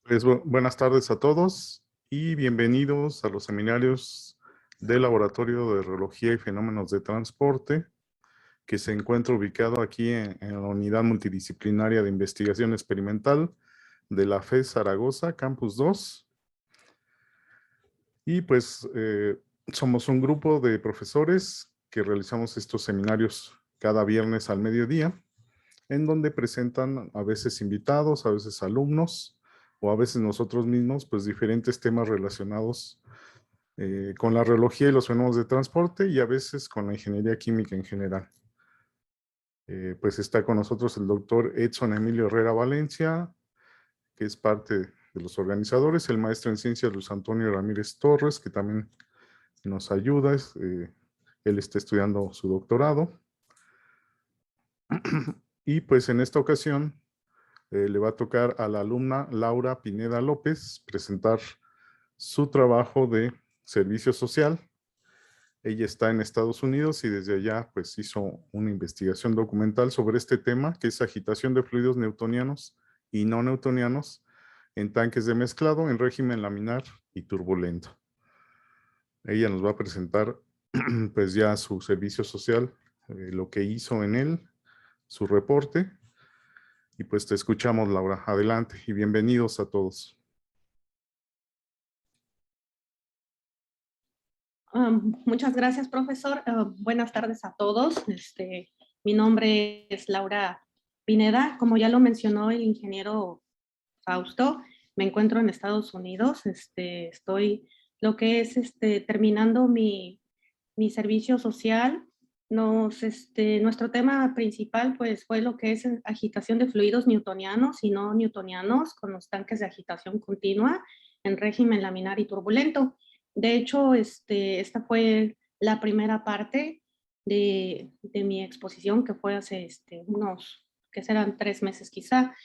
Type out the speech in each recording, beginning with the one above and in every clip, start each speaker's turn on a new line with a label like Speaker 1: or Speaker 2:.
Speaker 1: Pues buenas tardes a todos y bienvenidos a los seminarios del Laboratorio de Reología y Fenómenos de Transporte, que se encuentra ubicado aquí en la Unidad Multidisciplinaria de Investigación Experimental de la FES Zaragoza, Campus 2. Y pues somos un grupo de profesores que realizamos estos seminarios cada viernes al mediodía, en donde presentan a veces invitados, a veces alumnos, o a veces nosotros mismos, pues diferentes temas relacionados con la reología y los fenómenos de transporte, y a veces con la ingeniería química en general. Pues está con nosotros el doctor Edson Emilio Herrera Valencia, que es parte de los organizadores, el maestro en ciencias Luis Antonio Ramírez Torres, que también nos ayuda, él está estudiando su doctorado. Y pues en esta ocasión le va a tocar a la alumna Laura Pineda López presentar su trabajo de servicio social. Ella está en Estados Unidos y desde allá pues hizo una investigación documental sobre este tema, que es agitación de fluidos newtonianos y no newtonianos en tanques de mezclado en régimen laminar y turbulento. Ella nos va a presentar pues ya su servicio social, lo que hizo en él, su reporte. Y pues te escuchamos, Laura. Adelante y bienvenidos a todos.
Speaker 2: Muchas gracias, profesor. Buenas tardes a todos. Mi nombre es Laura Pineda. Como ya lo mencionó el ingeniero Fausto, me encuentro en Estados Unidos. Estoy lo que es terminando mi servicio social. Nuestro tema principal pues fue lo que es agitación de fluidos newtonianos y no newtonianos con los tanques de agitación continua en régimen laminar y turbulento. De hecho, esta fue la primera parte de mi exposición, que fue hace unos, que serán 3 meses quizá.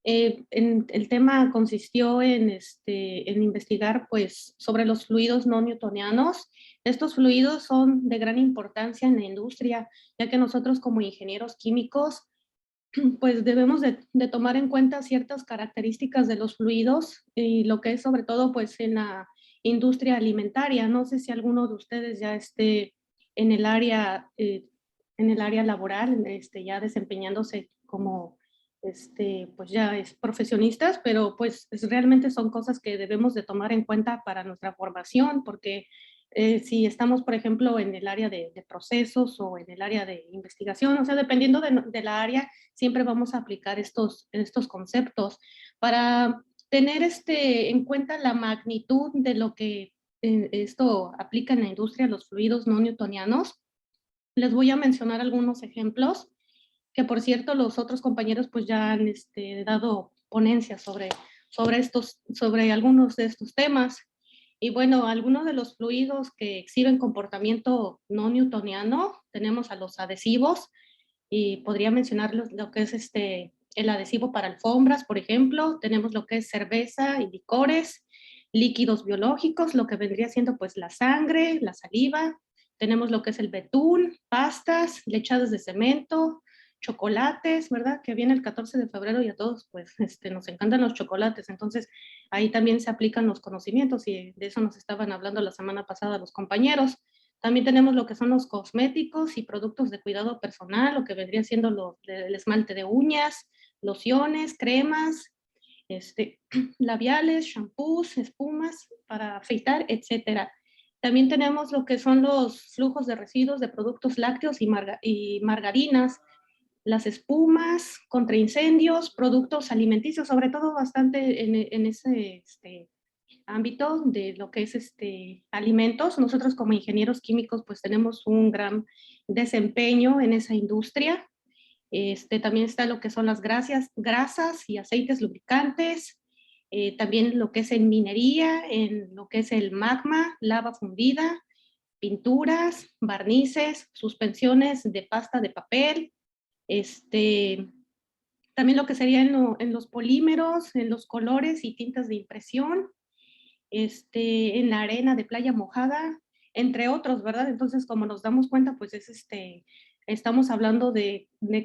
Speaker 2: El tema consistió en investigar pues, sobre los fluidos no newtonianos. Estos fluidos son de gran importancia en la industria, ya que nosotros como ingenieros químicos pues debemos de tomar en cuenta ciertas características de los fluidos y lo que es sobre todo pues en la industria alimentaria. No sé si alguno de ustedes ya esté en en el área laboral, ya desempeñándose como pues ya es profesionistas, pero pues realmente son cosas que debemos de tomar en cuenta para nuestra formación, porque si estamos, por ejemplo, en el área de procesos o en el área de investigación, o sea, dependiendo de la área, siempre vamos a aplicar estos conceptos para tener en cuenta la magnitud de lo que esto aplica en la industria, los fluidos no newtonianos. Les voy a mencionar algunos ejemplos, que por cierto los otros compañeros pues ya han dado ponencias sobre algunos de estos temas. Y bueno, algunos de los fluidos que exhiben comportamiento no newtoniano, tenemos a los adhesivos, y podría mencionar lo que es el adhesivo para alfombras, por ejemplo. Tenemos lo que es cerveza y licores, líquidos biológicos, lo que vendría siendo pues la sangre, la saliva. Tenemos lo que es el betún, pastas, lechadas de cemento, chocolates, ¿verdad? Que viene el 14 de febrero y a todos pues nos encantan los chocolates. Entonces ahí también se aplican los conocimientos y de eso nos estaban hablando la semana pasada los compañeros. También tenemos lo que son los cosméticos y productos de cuidado personal, lo que vendría siendo el esmalte de uñas, lociones, cremas, labiales, shampoos, espumas para afeitar, etcétera. También tenemos lo que son los flujos de residuos de productos lácteos y margarinas, las espumas contra incendios, productos alimenticios, sobre todo bastante en ese ámbito de lo que es alimentos. Nosotros como ingenieros químicos pues tenemos un gran desempeño en esa industria. También está lo que son las grasas y aceites lubricantes, también lo que es en minería, en lo que es el magma, lava fundida, pinturas, barnices, suspensiones de pasta de papel, también lo que sería en los polímeros, en los colores y tintas de impresión, en la arena de playa mojada, entre otros, ¿verdad? Entonces, como nos damos cuenta, pues estamos hablando de una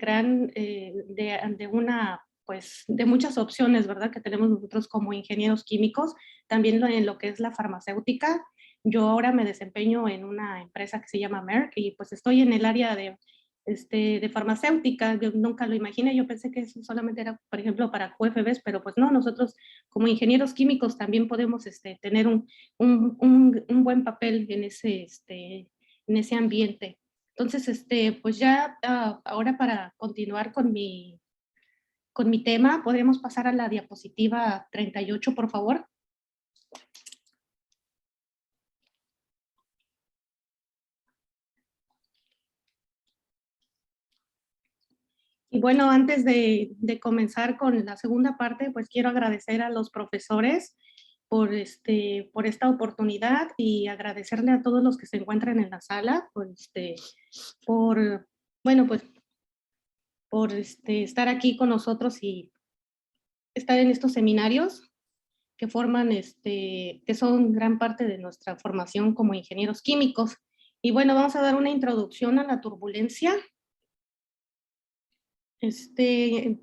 Speaker 2: pues, de muchas opciones, ¿verdad? Que tenemos nosotros como ingenieros químicos, también en lo que es la farmacéutica. Yo ahora me desempeño en una empresa que se llama Merck y pues estoy en el área de farmacéutica. Yo nunca lo imaginé, yo pensé que eso solamente era, por ejemplo, para QFBs, pero pues no, nosotros como ingenieros químicos también podemos tener un buen papel en ese ambiente. Entonces, pues ya ahora para continuar con mi tema, podríamos pasar a la diapositiva 38, por favor. Y bueno, antes de comenzar con la segunda parte, pues quiero agradecer a los profesores por esta oportunidad y agradecerle a todos los que se encuentran en la sala por bueno, pues por estar aquí con nosotros y estar en estos seminarios que forman, que son gran parte de nuestra formación como ingenieros químicos. Y bueno, vamos a dar una introducción a la turbulencia.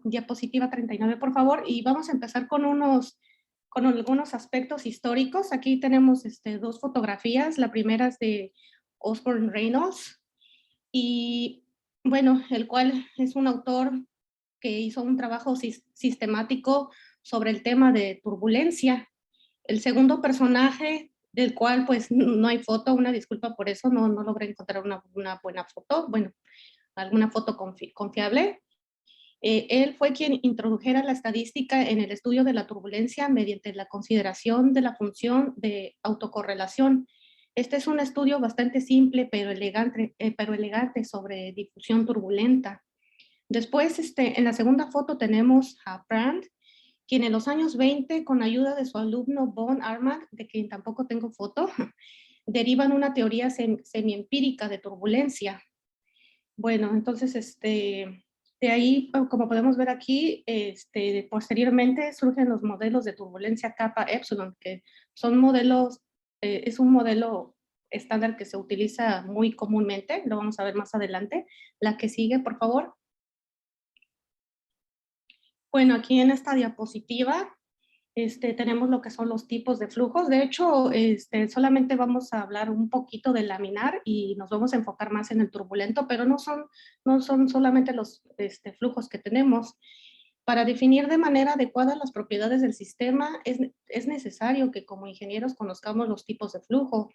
Speaker 2: Diapositiva 39, por favor, y vamos a empezar con algunos aspectos históricos. Aquí tenemos dos fotografías. La primera es de Osborne Reynolds, y bueno, el cual es un autor que hizo un trabajo sistemático sobre el tema de turbulencia. El segundo personaje, del cual pues no hay foto, una disculpa por eso, no logré encontrar una buena foto, bueno, alguna foto confiable. Él fue quien introdujera la estadística en el estudio de la turbulencia mediante la consideración de la función de autocorrelación. Este es un estudio bastante simple pero elegante sobre difusión turbulenta. Después, en la segunda foto tenemos a Brandt, quien en los años 20, con ayuda de su alumno Von Armand, de quien tampoco tengo foto, derivan una teoría semiempírica de turbulencia. Bueno, entonces, de ahí, como podemos ver aquí, posteriormente surgen los modelos de turbulencia kappa epsilon, que son modelos, es un modelo estándar que se utiliza muy comúnmente, lo vamos a ver más adelante. La que sigue, por favor. Bueno, aquí en esta diapositiva tenemos lo que son los tipos de flujos. De hecho, solamente vamos a hablar un poquito del laminar y nos vamos a enfocar más en el turbulento, pero no son solamente los flujos que tenemos. Para definir de manera adecuada las propiedades del sistema, es necesario que como ingenieros conozcamos los tipos de flujo.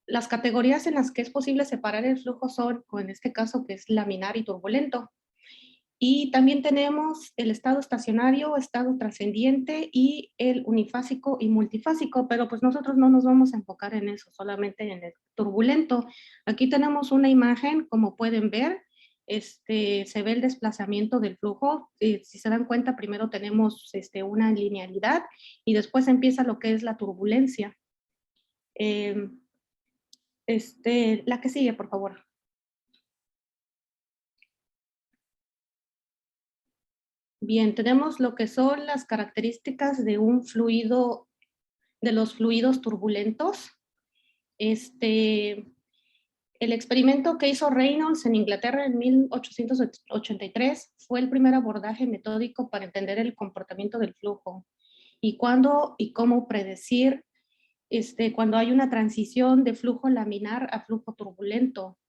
Speaker 2: Las categorías en las que es posible separar el flujo son, o en este caso, que es laminar y turbulento. Y también tenemos el estado estacionario, estado trascendiente y el unifásico y multifásico, pero pues nosotros no nos vamos a enfocar en eso, solamente en el turbulento. Aquí tenemos una imagen, como pueden ver, se ve el desplazamiento del flujo. Si se dan cuenta, primero tenemos una linealidad y después empieza lo que es la turbulencia. La que sigue, por favor. Bien, tenemos lo que son las características de un fluido, de los fluidos turbulentos. El experimento que hizo Reynolds en Inglaterra en 1883 fue el primer abordaje metódico para entender el comportamiento del flujo y cuándo y cómo predecir cuando hay una transición de flujo laminar a flujo turbulento.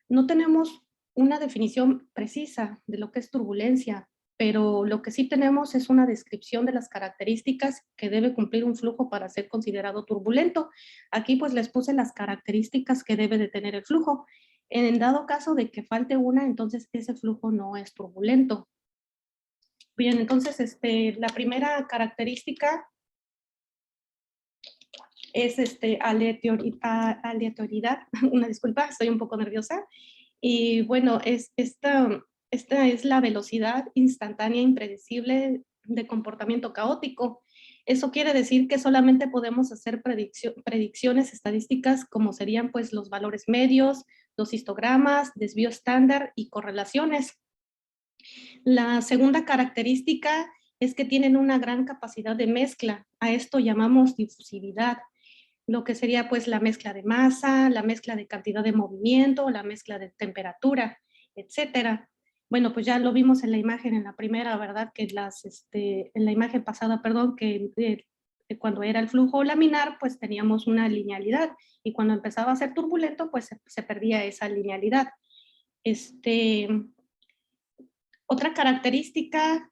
Speaker 2: No tenemos una definición precisa de lo que es turbulencia, pero lo que sí tenemos es una descripción de las características que debe cumplir un flujo para ser considerado turbulento. Aquí pues les puse las características que debe de tener el flujo. En dado caso de que falte una, entonces ese flujo no es turbulento. Bien, entonces la primera característica es aleatoriedad. Una disculpa, estoy un poco nerviosa. Y bueno, esta es la velocidad instantánea impredecible de comportamiento caótico. Eso quiere decir que solamente podemos hacer predicciones estadísticas como serían pues los valores medios, los histogramas, desvío estándar y correlaciones. La segunda característica es que tienen una gran capacidad de mezcla. A esto llamamos difusividad, lo que sería pues la mezcla de masa, la mezcla de cantidad de movimiento, la mezcla de temperatura, etcétera. bueno, pues ya lo vimos en la imagen, en la primera, ¿verdad? Que en la imagen pasada, perdón, que cuando era el flujo laminar, pues teníamos una linealidad, y cuando empezaba a ser turbulento, pues se perdía esa linealidad. Otra característica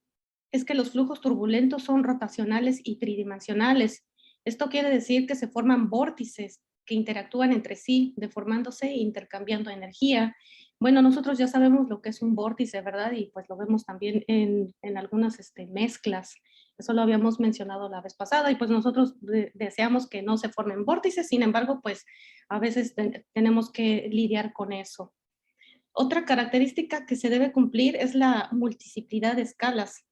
Speaker 2: es que los flujos turbulentos son rotacionales y tridimensionales. Esto quiere decir que se forman vórtices que interactúan entre sí, deformándose e intercambiando energía. Bueno, nosotros ya sabemos lo que es un vórtice, ¿verdad? Y pues lo vemos también en algunas mezclas. Eso lo habíamos mencionado la vez pasada, y pues nosotros deseamos que no se formen vórtices, sin embargo, pues a veces tenemos que lidiar con eso. Otra característica que se debe cumplir es la multiplicidad de escalas,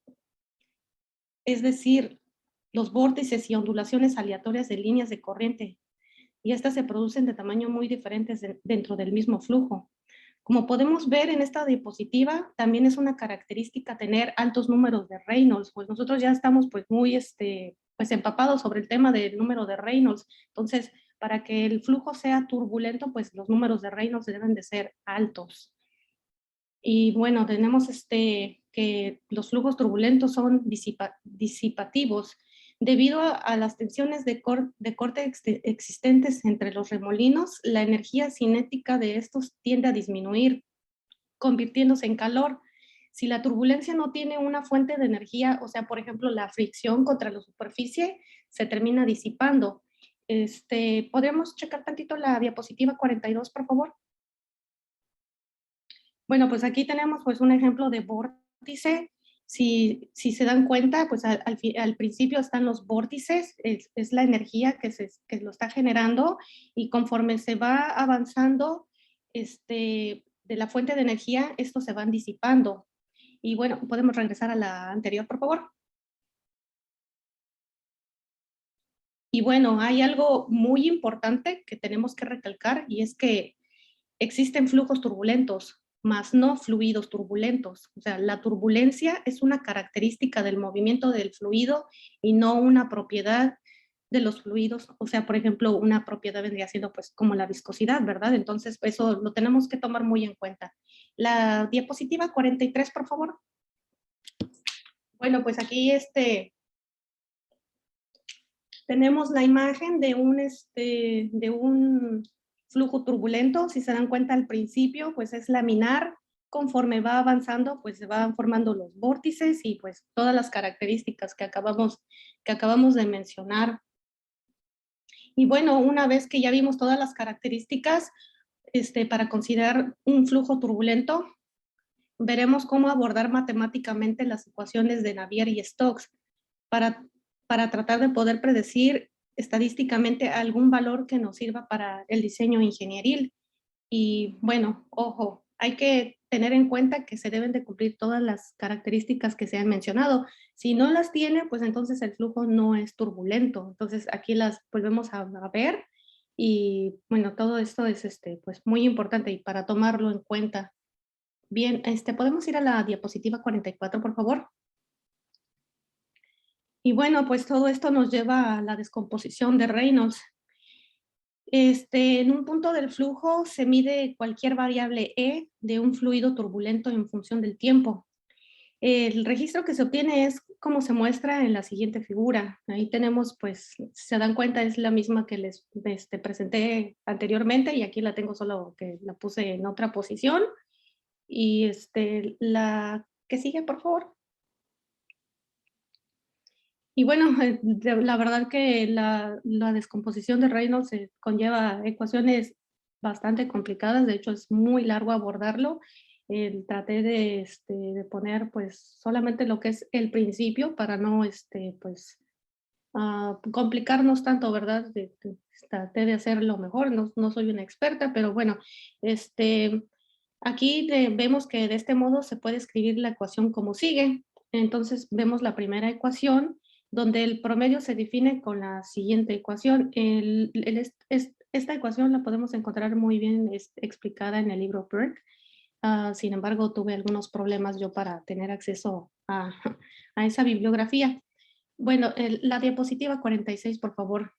Speaker 2: es decir, los vórtices y ondulaciones aleatorias de líneas de corriente, y estas se producen de tamaño muy diferentes dentro del mismo flujo. Como podemos ver en esta diapositiva, también es una característica tener altos números de Reynolds, pues nosotros ya estamos pues muy pues empapados sobre el tema del número de Reynolds. Entonces, para que el flujo sea turbulento, pues los números de Reynolds deben de ser altos. Y bueno, tenemos que los flujos turbulentos son disipativos debido a las tensiones de corte existentes entre los remolinos. La energía cinética de estos tiende a disminuir, convirtiéndose en calor. Si la turbulencia no tiene una fuente de energía, o sea, por ejemplo, la fricción contra la superficie, se termina disipando. ¿Podemos checar tantito la diapositiva 42, por favor? Bueno, pues aquí tenemos pues un ejemplo de vórtice. Si se dan cuenta, pues al principio están los vórtices, es la energía que lo está generando, y conforme se va avanzando de la fuente de energía, estos se van disipando. Y bueno, podemos regresar a la anterior, por favor. Y bueno, hay algo muy importante que tenemos que recalcar, y es que existen flujos turbulentos, más no fluidos turbulentos. O sea, la turbulencia es una característica del movimiento del fluido y no una propiedad de los fluidos. O sea, por ejemplo, una propiedad vendría siendo pues como la viscosidad, ¿verdad? Entonces, eso lo tenemos que tomar muy en cuenta. La diapositiva 43, por favor. Bueno, pues aquí tenemos la imagen de un flujo turbulento. Si se dan cuenta al principio, pues es laminar. Conforme va avanzando, pues se van formando los vórtices y pues todas las características que acabamos de mencionar. Y bueno, una vez que ya vimos todas las características, para considerar un flujo turbulento, veremos cómo abordar matemáticamente las ecuaciones de Navier y Stokes para, para tratar de poder predecir estadísticamente algún valor que nos sirva para el diseño ingenieril. Y bueno, ojo, hay que tener en cuenta que se deben de cumplir todas las características que se han mencionado. Si no las tiene, pues entonces el flujo no es turbulento. Entonces aquí las volvemos a ver, y bueno, todo esto es pues muy importante y para tomarlo en cuenta. Bien, podemos ir a la diapositiva 44, por favor. Y bueno, pues todo esto nos lleva a la descomposición de Reynolds. En un punto del flujo se mide cualquier variable E de un fluido turbulento en función del tiempo. El registro que se obtiene es como se muestra en la siguiente figura. Ahí tenemos, pues, si se dan cuenta, es la misma que les presenté anteriormente, y aquí la tengo solo que la puse en otra posición. Y la que sigue, por favor. Y bueno, la verdad que la descomposición de Reynolds conlleva ecuaciones bastante complicadas. De hecho, es muy largo abordarlo. Traté de poner pues solamente lo que es el principio para no pues complicarnos tanto, ¿verdad? Traté de hacerlo mejor. No soy una experta, pero bueno, aquí vemos que de este modo se puede escribir la ecuación como sigue. Entonces vemos la primera ecuación, donde el promedio se define con la siguiente ecuación. Esta ecuación la podemos encontrar muy bien explicada en el libro PERC. Sin embargo, tuve algunos problemas yo para tener acceso a esa bibliografía. Bueno, la diapositiva 46, por favor.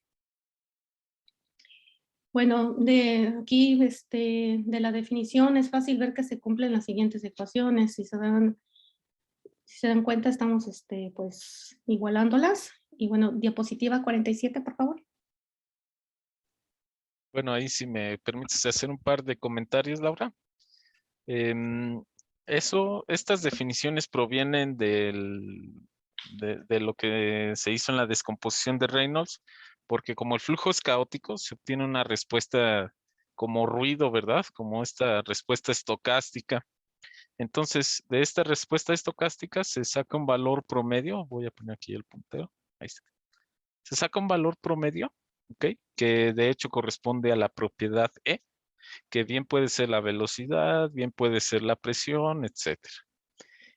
Speaker 2: Bueno, de aquí, de la definición es fácil ver que se cumplen las siguientes ecuaciones. Si se dan cuenta, estamos, pues, igualándolas. Y bueno, diapositiva 47, por favor.
Speaker 3: Bueno, ahí si me permites hacer un par de comentarios, Laura. Em, estas definiciones provienen de lo que se hizo en la descomposición de Reynolds, porque como el flujo es caótico, se obtiene una respuesta como ruido, ¿verdad? Como esta respuesta estocástica. Entonces, de esta respuesta estocástica se saca un valor promedio. Voy a poner aquí el puntero. Ahí está. Se saca un valor promedio, ¿ok? Que de hecho corresponde a la propiedad E, que bien puede ser la velocidad, bien puede ser la presión, etcétera.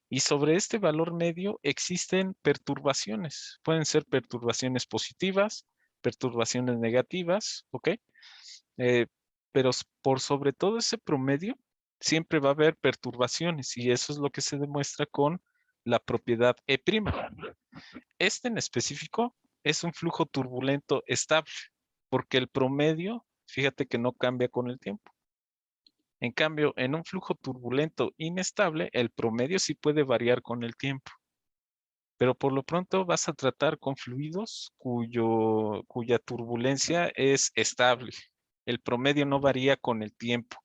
Speaker 3: Y sobre este valor medio existen perturbaciones. Pueden ser perturbaciones positivas, perturbaciones negativas, ¿ok? Eh, pero por sobre todo ese promedio, siempre va a haber perturbaciones y eso es lo que se demuestra con la propiedad E'. Este en específico es un flujo turbulento estable, porque el promedio, fíjate que no cambia con el tiempo. En cambio, en un flujo turbulento inestable, el promedio sí puede variar con el tiempo. Pero por lo pronto vas a tratar con fluidos cuya turbulencia es estable. El promedio no varía con el tiempo.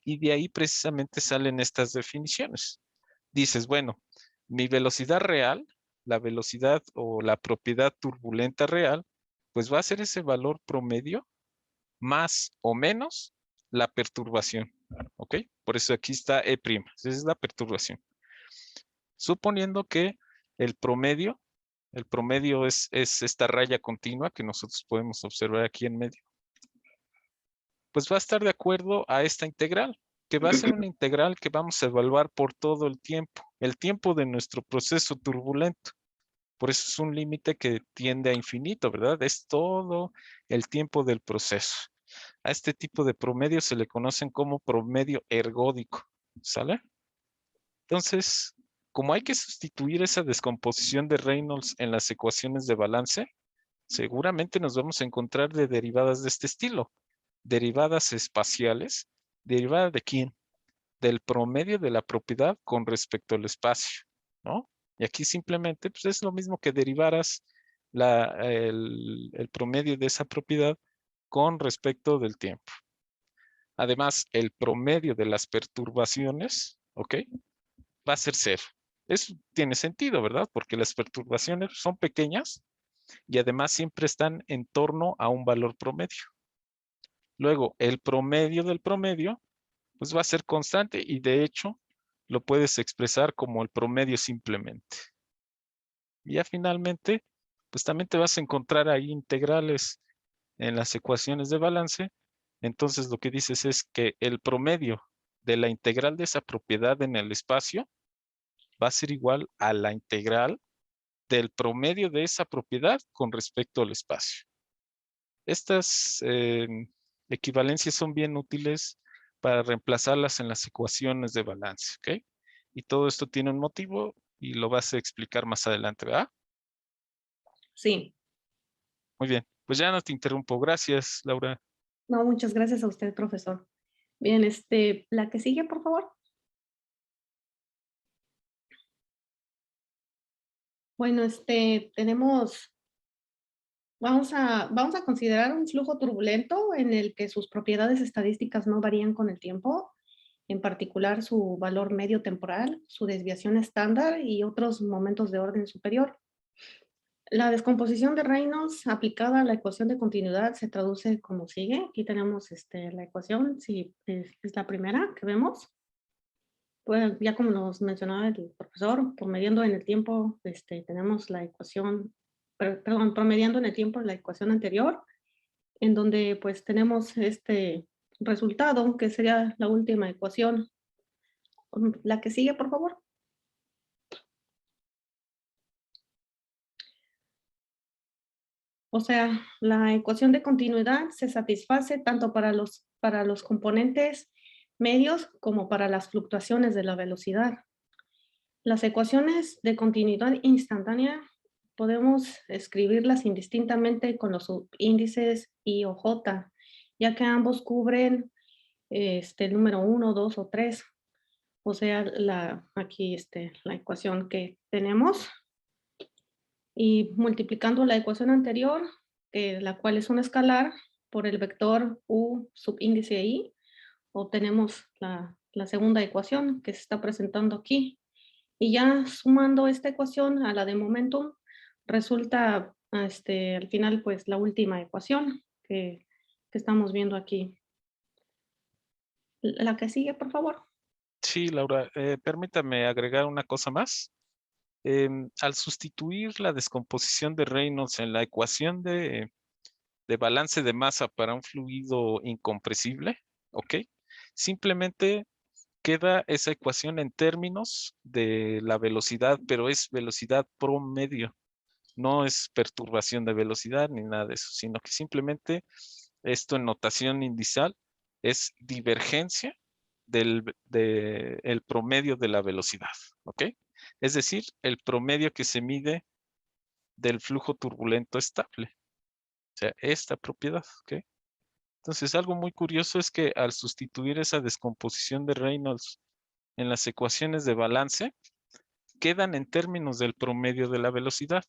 Speaker 3: Y de ahí precisamente salen estas definiciones. Dices, bueno, mi velocidad real, la velocidad o la propiedad turbulenta real, pues va a ser ese valor promedio más o menos la perturbación. ¿Ok? Por eso aquí está E'. Esa es la perturbación. Suponiendo que el promedio, el promedio es esta raya continua que nosotros podemos observar aquí en medio, pues va a estar de acuerdo a esta integral, que va a ser una integral que vamos a evaluar por todo el tiempo de nuestro proceso turbulento. Por eso es un límite que tiende a infinito, ¿verdad? Es todo el tiempo del proceso. A este tipo de promedio se le conocen como promedio ergódico, ¿sale? Entonces, como hay que sustituir esa descomposición de Reynolds en las ecuaciones de balance, seguramente nos vamos a encontrar de derivadas de este estilo. Derivadas espaciales. ¿Derivada de quién? Del promedio de la propiedad con respecto al espacio, ¿no? Y aquí simplemente pues es lo mismo que derivaras el promedio de esa propiedad con respecto del tiempo. Además, el promedio de las perturbaciones, ¿ok? Va a ser cero. Eso tiene sentido, ¿verdad? Porque las perturbaciones son pequeñas y además siempre están en torno a un valor promedio. Luego, el promedio del promedio, pues va a ser constante y de hecho lo puedes expresar como el promedio simplemente. Y ya finalmente, pues también te vas a encontrar ahí integrales en las ecuaciones de balance. Entonces lo que dices es que el promedio de la integral de esa propiedad en el espacio va a ser igual a la integral del promedio de esa propiedad con respecto al espacio. Estas equivalencias son bien útiles para reemplazarlas en las ecuaciones de balance, ¿ok? Y todo esto tiene un motivo y lo vas a explicar más adelante, ¿verdad?
Speaker 2: Sí.
Speaker 3: Muy bien, pues ya no te interrumpo. Gracias, Laura.
Speaker 2: No, muchas gracias a usted, profesor. Bien, la que sigue, por favor. Bueno, vamos a considerar un flujo turbulento en el que sus propiedades estadísticas no varían con el tiempo, en particular su valor medio temporal, su desviación estándar y otros momentos de orden superior. La descomposición de Reynolds aplicada a la ecuación de continuidad se traduce como sigue. Aquí tenemos la ecuación, si es la primera que vemos. Pues ya como nos mencionaba el profesor, promediando en el tiempo, tenemos la ecuación, perdón, promediando en el tiempo la ecuación anterior, en donde pues tenemos este resultado, que sería la última ecuación. La que sigue, por favor. O sea, la ecuación de continuidad se satisface tanto para los componentes medios como para las fluctuaciones de la velocidad. Las ecuaciones de continuidad instantánea podemos escribirlas indistintamente con los subíndices I o J, ya que ambos cubren el número 1, 2 o 3. O sea, aquí la ecuación que tenemos. Y multiplicando la ecuación anterior, la cual es un escalar, por el vector u subíndice i, obtenemos la segunda ecuación que se está presentando aquí. Y ya sumando esta ecuación a la de momentum, resulta al final pues la última ecuación que estamos viendo aquí. La que sigue, por favor.
Speaker 3: Sí, Laura, permítame agregar una cosa más. Al sustituir la descomposición de Reynolds en la ecuación de balance de masa para un fluido incompresible, ¿ok? Simplemente queda esa ecuación en términos de la velocidad, pero es velocidad promedio. No es perturbación de velocidad ni nada de eso, sino que simplemente esto en notación indicial es divergencia el promedio de la velocidad, ¿ok? Es decir, el promedio que se mide del flujo turbulento estable. O sea, esta propiedad, ¿ok? Entonces, algo muy curioso es que al sustituir esa descomposición de Reynolds en las ecuaciones de balance, quedan en términos del promedio de la velocidad,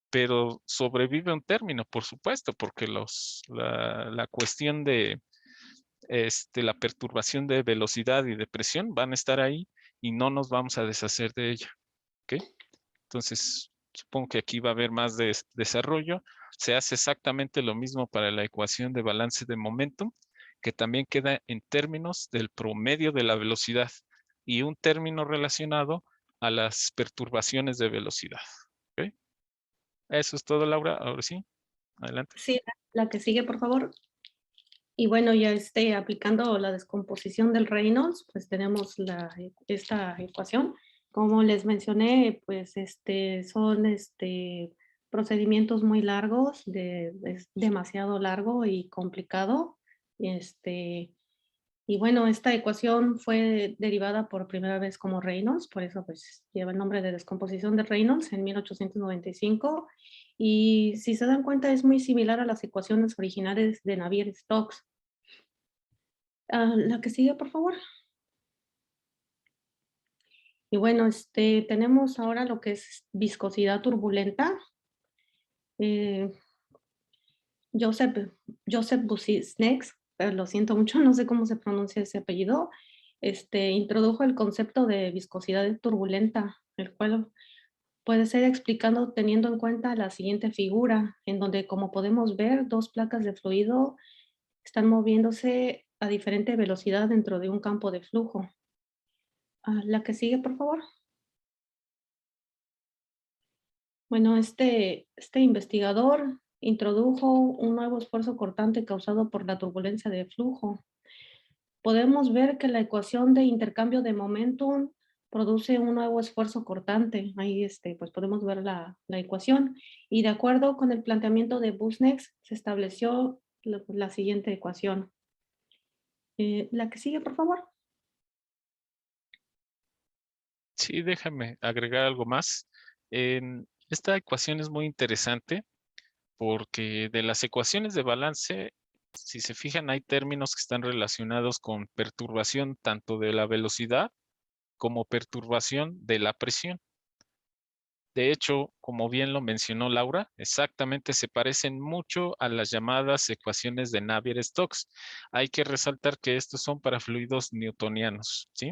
Speaker 3: pero sobrevive un término, por supuesto, porque la cuestión de la perturbación de velocidad y de presión van a estar ahí y no nos vamos a deshacer de ella, ¿ok? Entonces, supongo que aquí va a haber más desarrollo. Se hace exactamente lo mismo para la ecuación de balance de momentum, que también queda en términos del promedio de la velocidad y un término relacionado a las perturbaciones de velocidad. ¿Ok? Eso es todo, Laura. Ahora sí, adelante.
Speaker 2: Sí, la que sigue, por favor. Y bueno, ya aplicando la descomposición del Reynolds, pues tenemos esta ecuación. Como les mencioné, pues son procedimientos muy largos, es demasiado largo y complicado. Y bueno, esta ecuación fue derivada por primera vez como Reynolds, por eso pues lleva el nombre de descomposición de Reynolds en 1895. Y si se dan cuenta es muy similar a las ecuaciones originales de Navier-Stokes. La que sigue, por favor. Y bueno, tenemos ahora lo que es viscosidad turbulenta. Eh, Joseph, Joseph Busnets, pero lo siento mucho, no sé cómo se pronuncia ese apellido, introdujo el concepto de viscosidad turbulenta, el cual puede ser explicado teniendo en cuenta la siguiente figura, en donde, como podemos ver, dos placas de fluido están moviéndose a diferente velocidad dentro de un campo de flujo. La que sigue, por favor. Bueno, este investigador introdujo un nuevo esfuerzo cortante causado por la turbulencia de flujo. Podemos ver que la ecuación de intercambio de momentum produce un nuevo esfuerzo cortante. Ahí pues podemos ver la ecuación. Y de acuerdo con el planteamiento de Busnets, se estableció la siguiente ecuación. La que sigue, por favor.
Speaker 3: Sí, déjame agregar algo más. Esta ecuación es muy interesante porque de las ecuaciones de balance, si se fijan, hay términos que están relacionados con perturbación tanto de la velocidad como perturbación de la presión. De hecho, como bien lo mencionó Laura, exactamente se parecen mucho a las llamadas ecuaciones de Navier-Stokes. Hay que resaltar que estos son para fluidos newtonianos, ¿sí?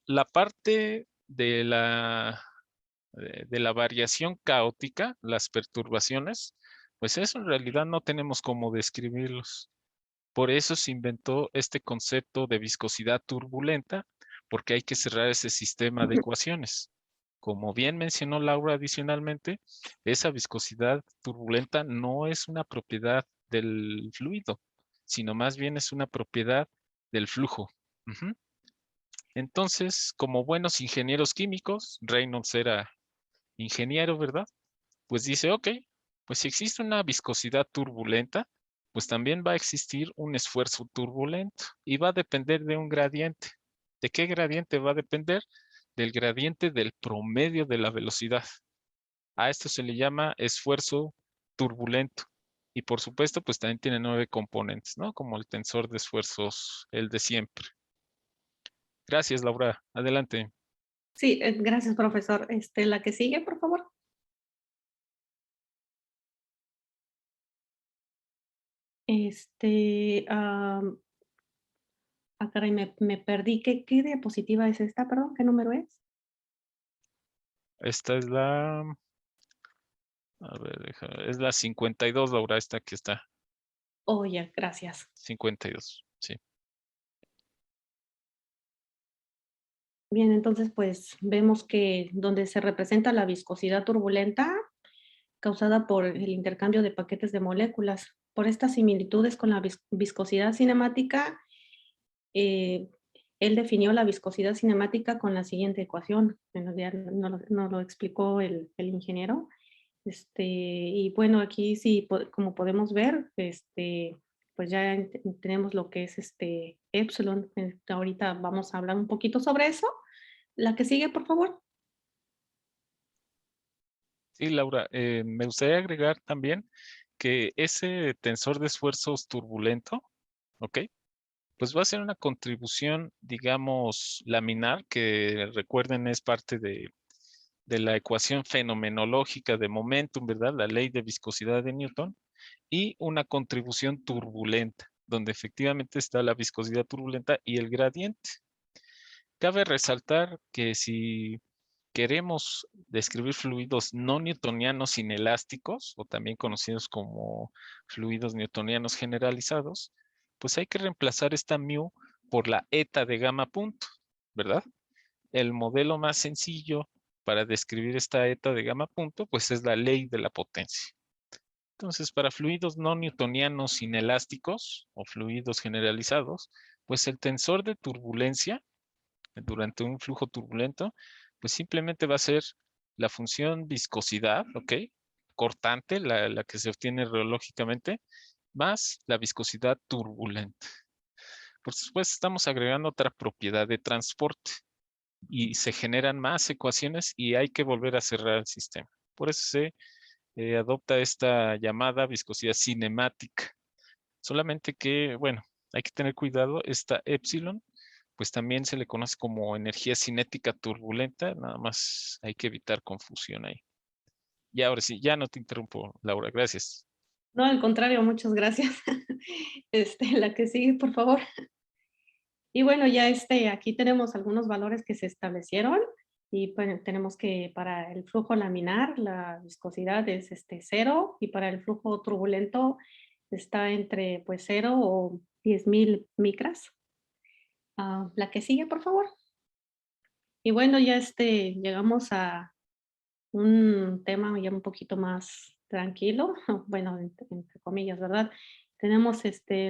Speaker 3: La parte de la variación caótica, las perturbaciones, pues eso en realidad no tenemos cómo describirlos. Por eso se inventó este concepto de viscosidad turbulenta, porque hay que cerrar ese sistema de ecuaciones. Como bien mencionó Laura adicionalmente, esa viscosidad turbulenta no es una propiedad del fluido, sino más bien es una propiedad del flujo. Ujú. Entonces, como buenos ingenieros químicos, Reynolds era ingeniero, ¿verdad? Pues dice, ok, pues si existe una viscosidad turbulenta, pues también va a existir un esfuerzo turbulento y va a depender de un gradiente. ¿De qué gradiente va a depender? Del gradiente del promedio de la velocidad. A esto se le llama esfuerzo turbulento. Y por supuesto, pues también tiene 9 componentes, ¿no? Como el tensor de esfuerzos, el de siempre. Gracias, Laura. Adelante.
Speaker 2: Sí, gracias, profesor. La que sigue, por favor. Caray, me perdí. ¿Qué diapositiva es esta? Perdón, ¿qué número es?
Speaker 3: Esta es la, a ver, es la 52, Laura, esta que está.
Speaker 2: Oh, ya, gracias.
Speaker 3: 52, sí.
Speaker 2: Bien, entonces pues vemos que donde se representa la viscosidad turbulenta causada por el intercambio de paquetes de moléculas. Por estas similitudes con la viscosidad cinemática, eh, él definió la viscosidad cinemática con la siguiente ecuación. Bueno, ya no lo explicó el ingeniero. Y bueno, aquí sí, como podemos ver, pues ya tenemos lo que es epsilon. Ahorita vamos a hablar un poquito sobre eso. La que sigue, por favor.
Speaker 3: Sí, Laura, me gustaría agregar también que ese tensor de esfuerzos turbulento, ¿ok? Pues va a ser una contribución, digamos, laminar, que recuerden es parte de la ecuación fenomenológica de momentum, ¿verdad? La ley de viscosidad de Newton, y una contribución turbulenta, donde efectivamente está la viscosidad turbulenta y el gradiente. Cabe resaltar que si queremos describir fluidos no newtonianos inelásticos, o también conocidos como fluidos newtonianos generalizados, pues hay que reemplazar esta mu por la eta de gamma punto, ¿verdad? El modelo más sencillo para describir esta eta de gamma punto, pues es la ley de la potencia. Entonces, para fluidos no newtonianos inelásticos o fluidos generalizados, pues el tensor de turbulencia durante un flujo turbulento, pues simplemente va a ser la función viscosidad, ¿ok? Cortante, la que se obtiene reológicamente, más la viscosidad turbulenta. Por supuesto, estamos agregando otra propiedad de transporte y se generan más ecuaciones y hay que volver a cerrar el sistema. Por eso se adopta esta llamada viscosidad cinemática. Solamente que, bueno, hay que tener cuidado, esta epsilon pues también se le conoce como energía cinética turbulenta, nada más hay que evitar confusión ahí. Y ahora sí, ya no te interrumpo, Laura, gracias.
Speaker 2: No, al contrario, muchas gracias. La que sigue, por favor. Y bueno, ya aquí tenemos algunos valores que se establecieron y bueno, tenemos que para el flujo laminar la viscosidad es 0 y para el flujo turbulento está entre pues 0 o 10.000 micras. La que sigue, por favor. Y bueno, ya llegamos a un tema ya un poquito más tranquilo, bueno, entre comillas, ¿verdad? Tenemos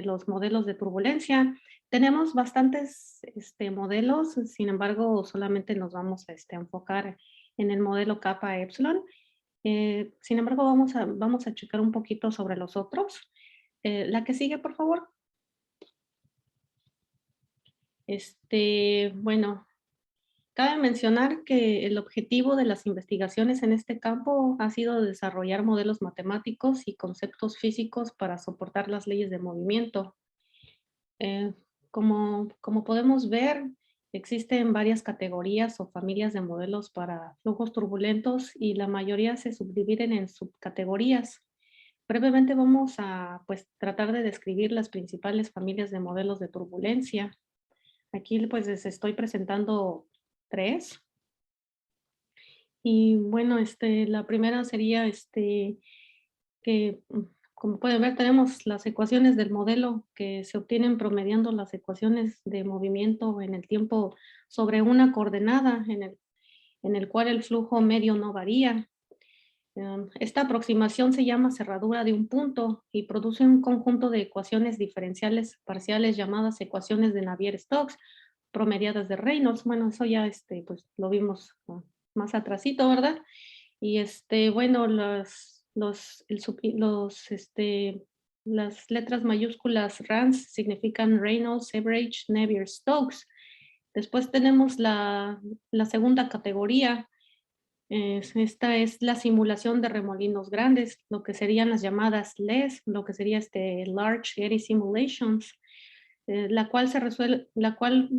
Speaker 2: los modelos de turbulencia. Tenemos bastantes modelos, sin embargo, solamente nos vamos a enfocar en el modelo kappa epsilon. Sin embargo, vamos a checar un poquito sobre los otros. La que sigue, por favor. Bueno, cabe mencionar que el objetivo de las investigaciones en este campo ha sido desarrollar modelos matemáticos y conceptos físicos para soportar las leyes de movimiento. Eh, como podemos ver, existen varias categorías o familias de modelos para flujos turbulentos y la mayoría se subdividen en subcategorías. Brevemente vamos a tratar de describir las principales familias de modelos de turbulencia. Aquí pues les estoy presentando 3. Y bueno, la primera sería que, como pueden ver, tenemos las ecuaciones del modelo que se obtienen promediando las ecuaciones de movimiento en el tiempo sobre una coordenada en el cual el flujo medio no varía. Esta aproximación se llama cerradura de un punto y produce un conjunto de ecuaciones diferenciales parciales llamadas ecuaciones de Navier-Stokes promediadas de Reynolds. Bueno, eso ya pues lo vimos más atrasito, ¿verdad? Y bueno, las letras mayúsculas RANS significan Reynolds, Average, Navier-Stokes. Después tenemos la segunda categoría, Esta es la simulación de remolinos grandes, lo que serían las llamadas LES, lo que sería Large Eddy Simulations, la cual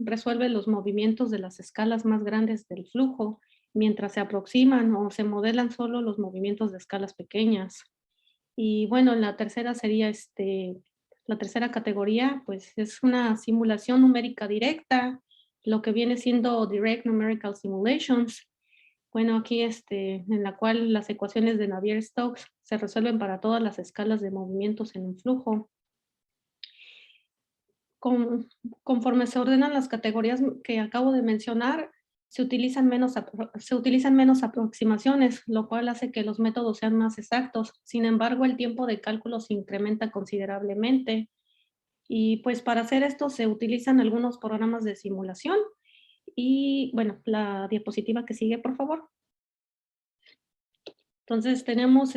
Speaker 2: resuelve los movimientos de las escalas más grandes del flujo, mientras se aproximan o se modelan solo los movimientos de escalas pequeñas. Y bueno, la tercera sería la tercera categoría, pues es una simulación numérica directa, lo que viene siendo Direct Numerical Simulations. Bueno, aquí en la cual las ecuaciones de Navier-Stokes se resuelven para todas las escalas de movimientos en un flujo. Conforme se ordenan las categorías que acabo de mencionar, se utilizan menos aproximaciones, lo cual hace que los métodos sean más exactos. Sin embargo, el tiempo de cálculo se incrementa considerablemente. Y pues para hacer esto se utilizan algunos programas de simulación. Y bueno, la diapositiva que sigue, por favor. Entonces tenemos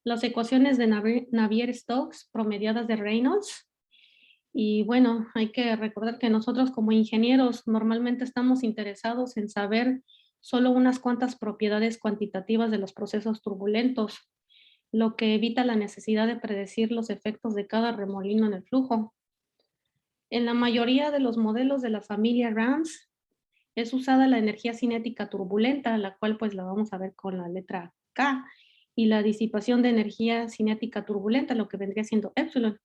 Speaker 2: las ecuaciones de Navier-Stokes promediadas de Reynolds. Y bueno, hay que recordar que nosotros como ingenieros normalmente estamos interesados en saber solo unas cuantas propiedades cuantitativas de los procesos turbulentos, lo que evita la necesidad de predecir los efectos de cada remolino en el flujo. En la mayoría de los modelos de la familia RANS es usada la energía cinética turbulenta, la cual pues la vamos a ver con la letra K, y la disipación de energía cinética turbulenta, lo que vendría siendo epsilon,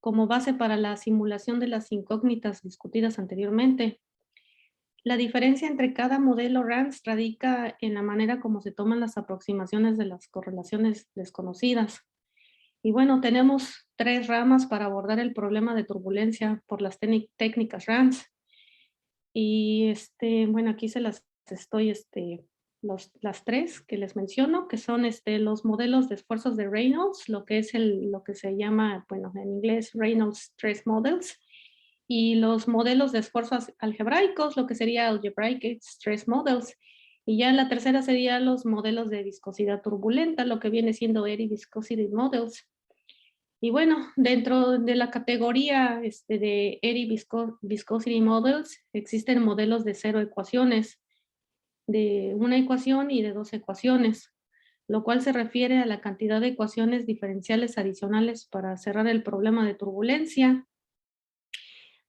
Speaker 2: como base para la simulación de las incógnitas discutidas anteriormente. La diferencia entre cada modelo RANS radica en la manera como se toman las aproximaciones de las correlaciones desconocidas. Y bueno, tenemos 3 ramas para abordar el problema de turbulencia por las técnicas RANS. Y bueno, aquí se las estoy, las 3 que les menciono, que son los modelos de esfuerzos de Reynolds, lo que es lo que se llama, bueno, en inglés Reynolds Stress Models, y los modelos de esfuerzos algebraicos, lo que sería Algebraic Stress Models, y ya la tercera sería los modelos de viscosidad turbulenta, lo que viene siendo Eddy Viscosity Models. Y bueno, dentro de la categoría de Eddy Viscosity Models, existen modelos de 0 ecuaciones, de una ecuación y de 2 ecuaciones, lo cual se refiere a la cantidad de ecuaciones diferenciales adicionales para cerrar el problema de turbulencia.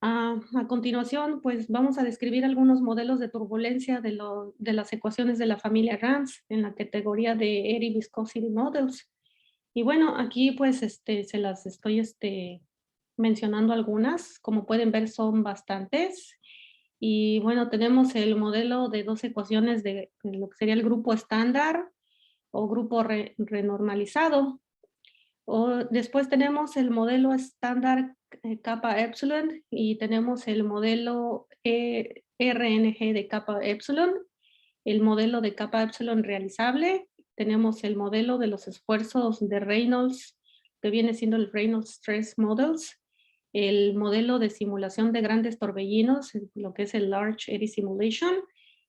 Speaker 2: A continuación, pues vamos a describir algunos modelos de turbulencia de las ecuaciones de la familia RANS en la categoría de Eddy Viscosity Models. Y bueno, aquí pues se las estoy mencionando algunas. Como pueden ver, son bastantes. Y bueno, tenemos el modelo de 2 ecuaciones de lo que sería el grupo estándar o grupo renormalizado. Después tenemos el modelo estándar kappa epsilon y tenemos el modelo RNG de kappa epsilon, el modelo de kappa epsilon realizable, tenemos el modelo de los esfuerzos de Reynolds, que viene siendo el Reynolds Stress Models, el modelo de simulación de grandes torbellinos, lo que es el Large Eddy Simulation,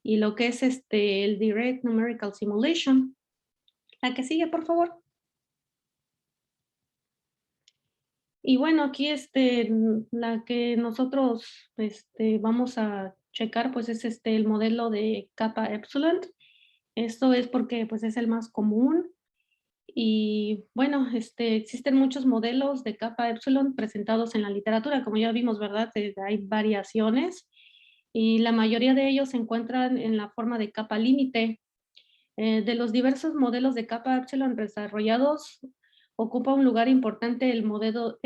Speaker 2: y lo que es el Direct Numerical Simulation. La que sigue, por favor. Y bueno, aquí la que nosotros vamos a checar, pues es el modelo de kappa epsilon. Esto es porque pues es el más común. Y bueno, existen muchos modelos de kappa epsilon presentados en la literatura, como ya vimos, ¿verdad? Hay variaciones y la mayoría de ellos se encuentran en la forma de capa límite. De los diversos modelos de kappa epsilon desarrollados, ocupa un lugar importante el modelo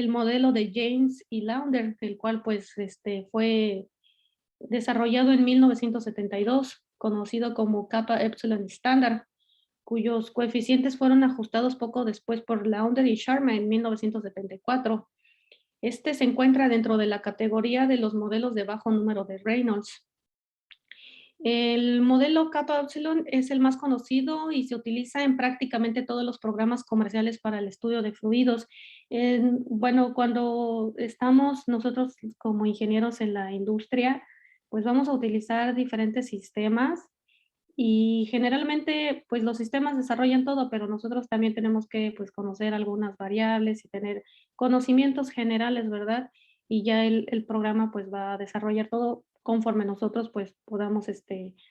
Speaker 2: de James y Launder, el cual pues fue desarrollado en 1972, conocido como kappa epsilon estándar, cuyos coeficientes fueron ajustados poco después por Launder y Sharma en 1974. Este se encuentra dentro de la categoría de los modelos de bajo número de Reynolds. El modelo kappa epsilon es el más conocido y se utiliza en prácticamente todos los programas comerciales para el estudio de fluidos. Bueno, cuando estamos nosotros como ingenieros en la industria, pues vamos a utilizar diferentes sistemas y generalmente pues los sistemas desarrollan todo, pero nosotros también tenemos que pues conocer algunas variables y tener conocimientos generales, ¿verdad? Y ya el programa pues va a desarrollar todo conforme nosotros pues podamos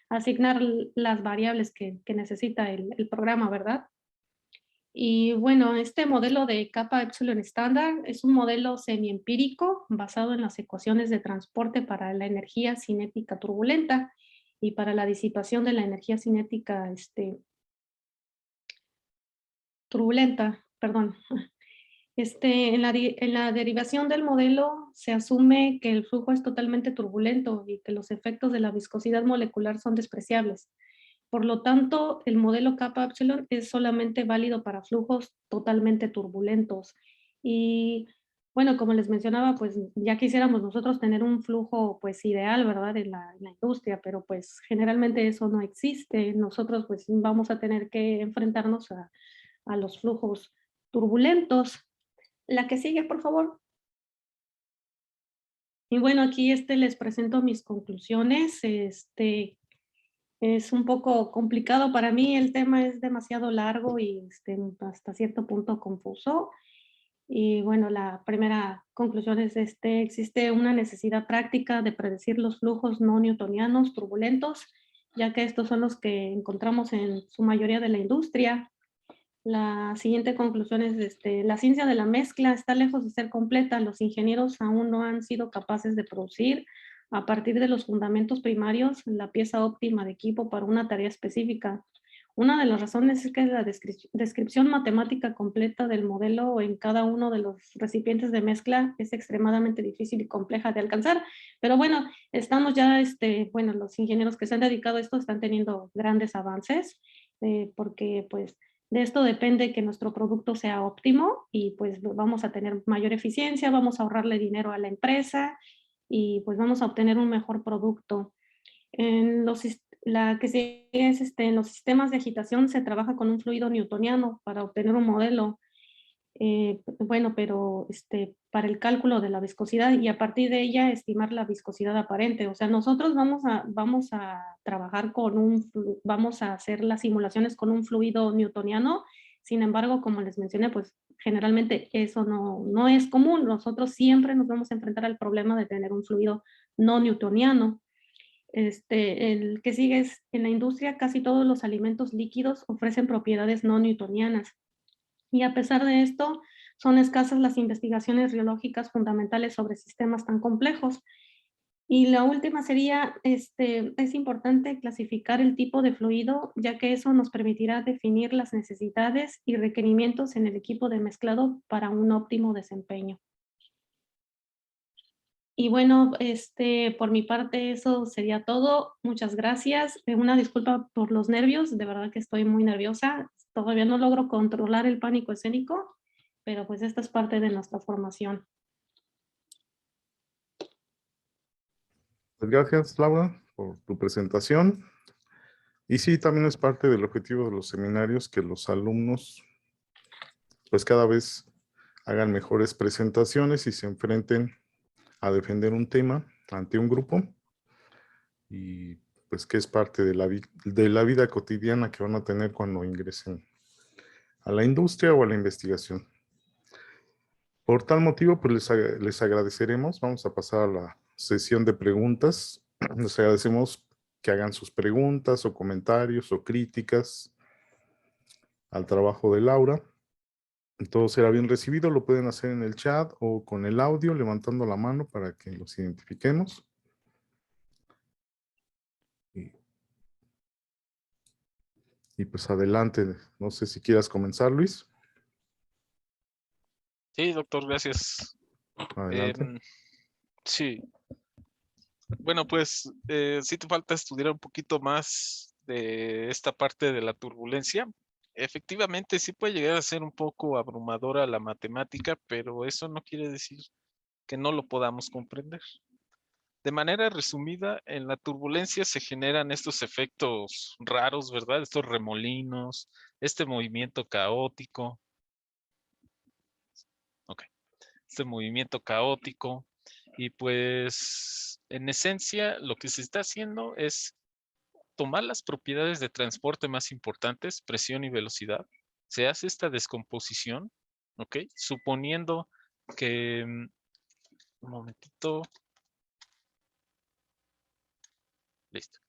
Speaker 2: asignar las variables que necesita el programa, ¿verdad? Y bueno, este modelo de capa Epsilon estándar es un modelo semiempírico basado en las ecuaciones de transporte para la energía cinética turbulenta y para la disipación de la energía cinética turbulenta, perdón. En la derivación del modelo se asume que el flujo es totalmente turbulento y que los efectos de la viscosidad molecular son despreciables. Por lo tanto, el modelo kappa epsilon es solamente válido para flujos totalmente turbulentos. Y bueno, como les mencionaba, pues ya quisiéramos nosotros tener un flujo pues ideal, ¿verdad? En la industria, pero pues generalmente eso no existe. Nosotros pues vamos a tener que enfrentarnos a los flujos turbulentos. La que sigue, por favor. Y bueno, aquí les presento mis conclusiones. Es un poco complicado para mí, el tema es demasiado largo y hasta cierto punto confuso. Y bueno, la primera conclusión es existe una necesidad práctica de predecir los flujos no newtonianos turbulentos, ya que estos son los que encontramos en su mayoría de la industria. La siguiente conclusión es, la ciencia de la mezcla está lejos de ser completa. Los ingenieros aún no han sido capaces de producir a partir de los fundamentos primarios la pieza óptima de equipo para una tarea específica. Una de las razones es que la descripción matemática completa del modelo en cada uno de los recipientes de mezcla es extremadamente difícil y compleja de alcanzar. Pero bueno, estamos ya, bueno, los ingenieros que se han dedicado a esto están teniendo grandes avances, porque pues de esto depende que nuestro producto sea óptimo y pues vamos a tener mayor eficiencia, vamos a ahorrarle dinero a la empresa y pues vamos a obtener un mejor producto. La que sigue es en los sistemas de agitación se trabaja con un fluido newtoniano para obtener un modelo. Bueno, pero para el cálculo de la viscosidad y a partir de ella estimar la viscosidad aparente. O sea, nosotros vamos a trabajar vamos a hacer las simulaciones con un fluido newtoniano. Sin embargo, como les mencioné, pues generalmente eso no es común. Nosotros siempre nos vamos a enfrentar al problema de tener un fluido no newtoniano. El que sigue es, en la industria casi todos los alimentos líquidos ofrecen propiedades no newtonianas. Y a pesar de esto, son escasas las investigaciones riológicas fundamentales sobre sistemas tan complejos. Y la última sería, es importante clasificar el tipo de fluido, ya que eso nos permitirá definir las necesidades y requerimientos en el equipo de mezclado para un óptimo desempeño. Y bueno, por mi parte eso sería todo. Muchas gracias. Una disculpa por los nervios, de verdad que estoy muy nerviosa. Todavía no logro controlar el pánico escénico, pero pues esta es parte de nuestra formación.
Speaker 1: Pues gracias, Laura, por tu presentación. Y sí, también es parte del objetivo de los seminarios que los alumnos pues cada vez hagan mejores presentaciones y se enfrenten a defender un tema ante un grupo y pues que es parte de la vida cotidiana que van a tener cuando ingresen a la industria o a la investigación. Por tal motivo, pues les agradeceremos. Vamos a pasar a la sesión de preguntas. Les agradecemos que hagan sus preguntas o comentarios o críticas al trabajo de Laura. Todo será bien recibido. Lo pueden hacer en el chat o con el audio, levantando la mano para que los identifiquemos. Y pues adelante. No sé si quieras comenzar, Luis.
Speaker 3: Sí, doctor, gracias.
Speaker 1: Adelante.
Speaker 3: Sí. Bueno, pues sí te falta estudiar un poquito más de esta parte de la turbulencia. Efectivamente, sí puede llegar a ser un poco abrumadora la matemática, pero eso no quiere decir que no lo podamos comprender. De manera resumida, en la turbulencia se generan estos efectos raros, ¿verdad? Estos remolinos, este movimiento caótico. Ok. Este movimiento caótico. Y pues, en esencia, lo que se está haciendo es tomar las propiedades de transporte más importantes, presión y velocidad. Se hace esta descomposición, ¿ok? Suponiendo que, un momentito. Listo.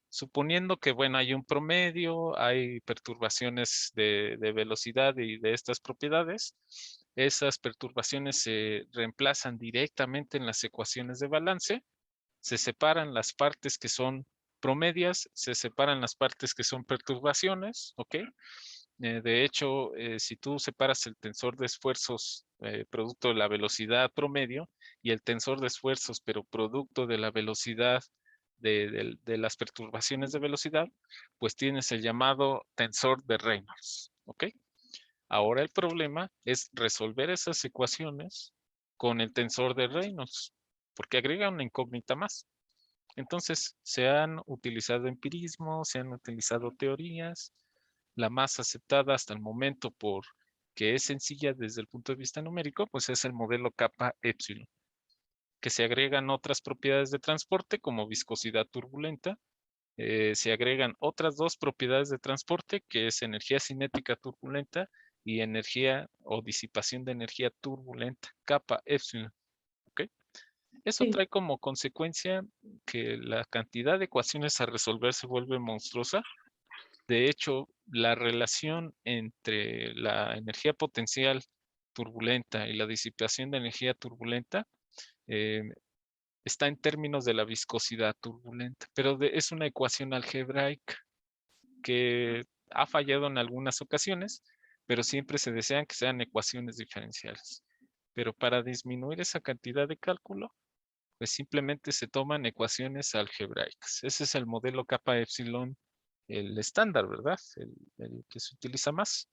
Speaker 3: Suponiendo que, bueno, hay un promedio, hay perturbaciones de velocidad y de estas propiedades, esas perturbaciones se reemplazan directamente en las ecuaciones de balance, se separan las partes que son promedias, se separan las partes que son perturbaciones, ¿ok? De hecho, si tú separas el tensor de esfuerzos producto de la velocidad promedio y el tensor de esfuerzos, pero producto de la velocidad de las perturbaciones de velocidad, pues tienes el llamado tensor de Reynolds, ¿ok? Ahora el problema es resolver esas ecuaciones con el tensor de Reynolds, porque agrega una incógnita más. Entonces, se han utilizado empirismos, se han utilizado teorías. La más aceptada hasta el momento por que es sencilla desde el punto de vista numérico, pues es el modelo kappa epsilon, que se agregan otras propiedades de transporte como viscosidad turbulenta. Se agregan otras dos propiedades de transporte, que es energía cinética turbulenta y energía o disipación de energía turbulenta, kappa epsilon. ¿Ok? Eso
Speaker 2: Sí.
Speaker 3: trae como consecuencia que la cantidad de ecuaciones a resolver se vuelve monstruosa. De hecho, la relación entre la energía potencial turbulenta y la disipación de energía turbulenta eh, está en términos de la viscosidad turbulenta, pero es una ecuación algebraica que ha fallado en algunas ocasiones, pero siempre se desean que sean ecuaciones diferenciales. Pero para disminuir esa cantidad de cálculo, pues simplemente se toman ecuaciones algebraicas. Ese es el modelo kappa epsilon, el estándar, ¿verdad? El que se utiliza más.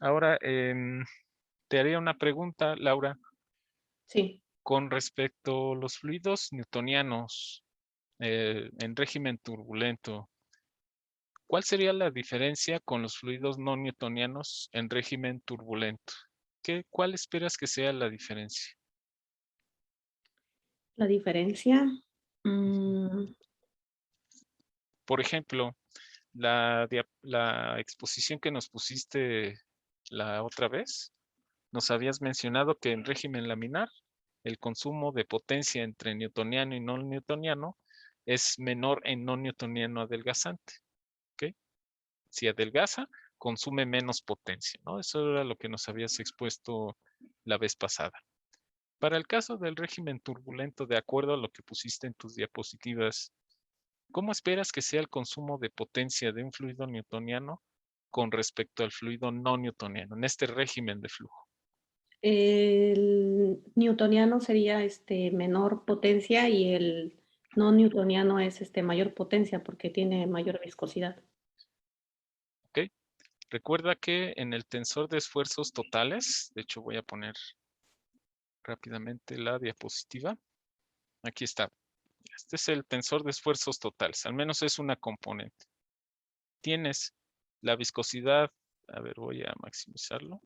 Speaker 3: Ahora, te haría una pregunta, Laura,
Speaker 2: Sí.
Speaker 3: con respecto a los fluidos newtonianos en régimen turbulento. ¿Cuál sería la diferencia con los fluidos no newtonianos en régimen turbulento? ¿Cuál esperas que sea la diferencia?
Speaker 2: La diferencia.
Speaker 3: Por ejemplo, la exposición que nos pusiste la otra vez, nos habías mencionado que en régimen laminar el consumo de potencia entre newtoniano y no newtoniano es menor en no newtoniano adelgazante. ¿Ok? Si adelgaza, consume menos potencia, ¿no? Eso era lo que nos habías expuesto la vez pasada. Para el caso del régimen turbulento, de acuerdo a lo que pusiste en tus diapositivas, ¿cómo esperas que sea el consumo de potencia de un fluido newtoniano con respecto al fluido no newtoniano en este régimen de flujo?
Speaker 2: El newtoniano sería menor potencia y el no newtoniano es mayor potencia porque tiene mayor viscosidad.
Speaker 3: ¿Ok? Recuerda que en el tensor de esfuerzos totales, de hecho voy a poner rápidamente la diapositiva. Aquí está. Este es el tensor de esfuerzos totales, al menos es una componente. Tienes la viscosidad, a ver, voy a maximizarlo.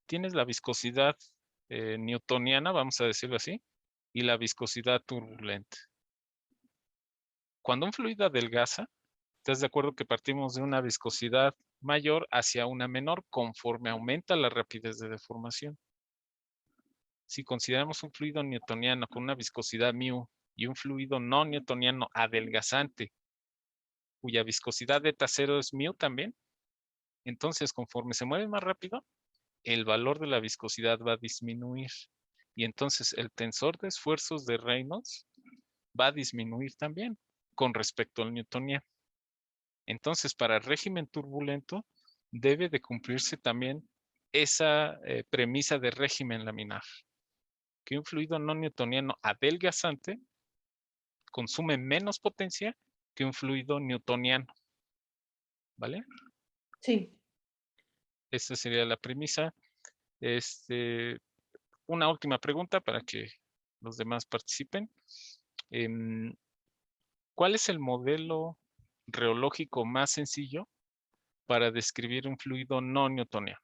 Speaker 3: Tienes la viscosidad newtoniana, vamos a decirlo así, y la viscosidad turbulenta. Cuando un fluido adelgaza, ¿estás de acuerdo que partimos de una viscosidad mayor hacia una menor conforme aumenta la rapidez de deformación? Si consideramos un fluido newtoniano con una viscosidad mu y un fluido no newtoniano adelgazante, cuya viscosidad beta cero es mu también, entonces conforme se mueve más rápido, el valor de la viscosidad va a disminuir. Y entonces el tensor de esfuerzos de Reynolds va a disminuir también con respecto al newtoniano. Entonces, para el régimen turbulento, debe de cumplirse también esa premisa de régimen laminar, que un fluido no newtoniano adelgazante consume menos potencia que un fluido newtoniano. ¿Vale?
Speaker 2: Sí.
Speaker 3: Esa sería la premisa. Una última pregunta para que los demás participen. ¿Cuál es el modelo reológico más sencillo para describir un fluido no newtoniano?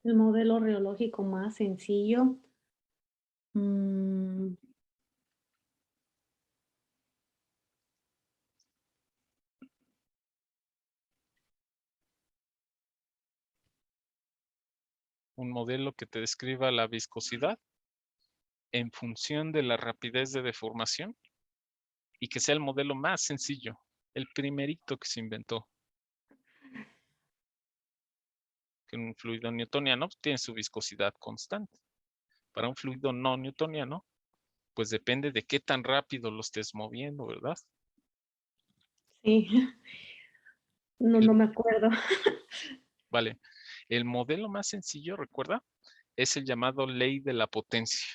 Speaker 2: El modelo reológico más sencillo.
Speaker 3: un modelo que te describa la viscosidad en función de la rapidez de deformación y que sea el modelo más sencillo, el primerito que se inventó. Que un fluido newtoniano tiene su viscosidad constante. Para un fluido no newtoniano, pues depende de qué tan rápido lo estés moviendo, ¿verdad?
Speaker 2: Sí, no me acuerdo.
Speaker 3: Vale. El modelo más sencillo, recuerda, es el llamado ley de la potencia.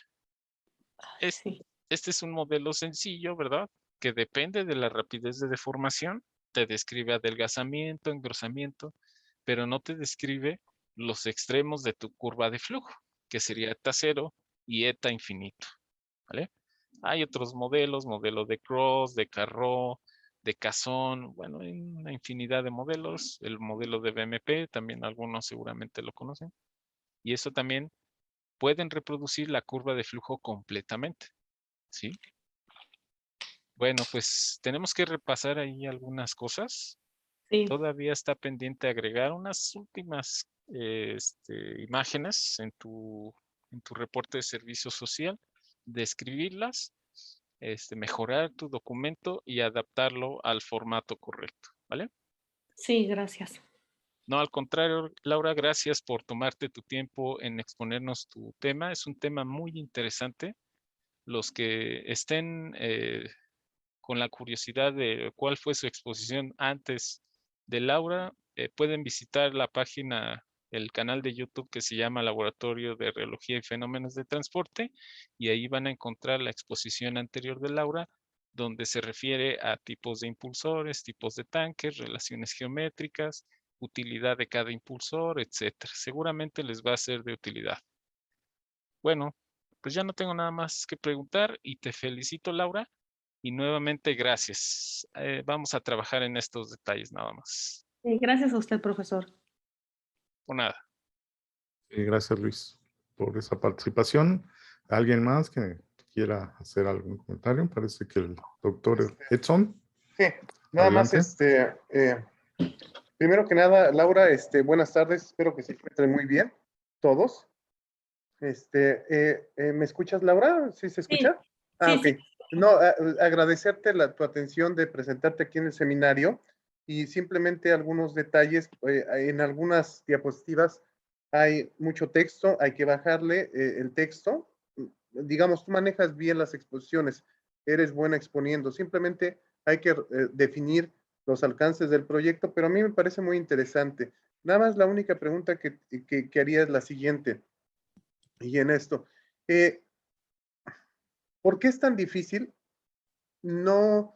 Speaker 2: Sí,
Speaker 3: Este es un modelo sencillo, ¿verdad? Que depende de la rapidez de deformación. Te describe adelgazamiento, engrosamiento, pero no te describe los extremos de tu curva de flujo, que sería eta cero y eta infinito, ¿vale? Hay otros modelos, modelo de Cross, de Carreau, de Casson, bueno, hay una infinidad de modelos. El modelo de BMP, también algunos seguramente lo conocen. Y eso también pueden reproducir la curva de flujo completamente, ¿sí? Bueno, pues tenemos que repasar ahí algunas cosas.
Speaker 2: sí.
Speaker 3: Todavía está pendiente agregar unas últimas imágenes en tu reporte de servicio social, describirlas, mejorar tu documento y adaptarlo al formato correcto, ¿vale?
Speaker 2: Sí, gracias.
Speaker 3: No, al contrario, Laura, gracias por tomarte tu tiempo en exponernos tu tema. Es un tema muy interesante. Los que estén con la curiosidad de cuál fue su exposición antes de Laura, pueden visitar la página, el canal de YouTube que se llama Laboratorio de Reología y Fenómenos de Transporte, y ahí van a encontrar la exposición anterior de Laura, donde se refiere a tipos de impulsores, tipos de tanques, relaciones geométricas, utilidad de cada impulsor, etcétera. Seguramente les va a ser de utilidad. Bueno, pues ya no tengo nada más que preguntar y te felicito, Laura. Y nuevamente, gracias. Vamos a trabajar en estos detalles nada más.
Speaker 2: Sí, gracias a usted, profesor.
Speaker 3: Por nada.
Speaker 1: Gracias, Luis, por esa participación. ¿Alguien más que quiera hacer algún comentario? Parece que el doctor Edson.
Speaker 4: Sí, nada más,
Speaker 1: Adelante.
Speaker 4: primero que nada, Laura, buenas tardes, espero que se encuentren muy bien, todos. ¿Me escuchas, Laura? ¿Sí se
Speaker 2: Sí,
Speaker 4: escucha? Ah,
Speaker 2: sí,
Speaker 4: ok.
Speaker 2: sí.
Speaker 4: No, agradecerte tu atención de presentarte aquí en el seminario y simplemente algunos detalles. En algunas diapositivas hay mucho texto, hay que bajarle el texto. Digamos, tú manejas bien las exposiciones, eres buena exponiendo. Simplemente hay que definir los alcances del proyecto, pero a mí me parece muy interesante. Nada más la única pregunta que haría es la siguiente. Y en esto, ¿por qué es tan difícil? No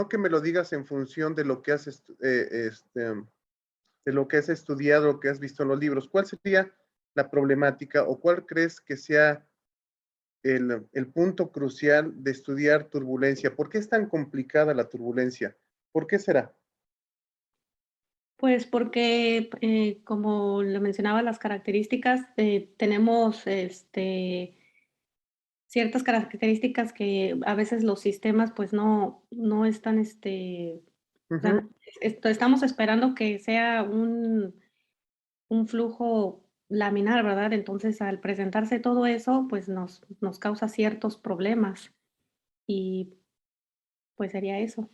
Speaker 4: que me lo digas en función de lo que has, de lo que has estudiado, lo que has visto en los libros. ¿Cuál sería la problemática o cuál crees que sea el punto crucial de estudiar turbulencia? ¿Por qué es tan complicada la turbulencia? ¿Por qué será?
Speaker 2: Pues porque, como lo mencionaba, las características, tenemos ciertas características que a veces los sistemas pues no están, o sea,
Speaker 4: Ujú.
Speaker 2: estamos esperando que sea un flujo laminar, ¿verdad? Entonces, al presentarse todo eso, pues nos causa ciertos problemas y pues sería eso.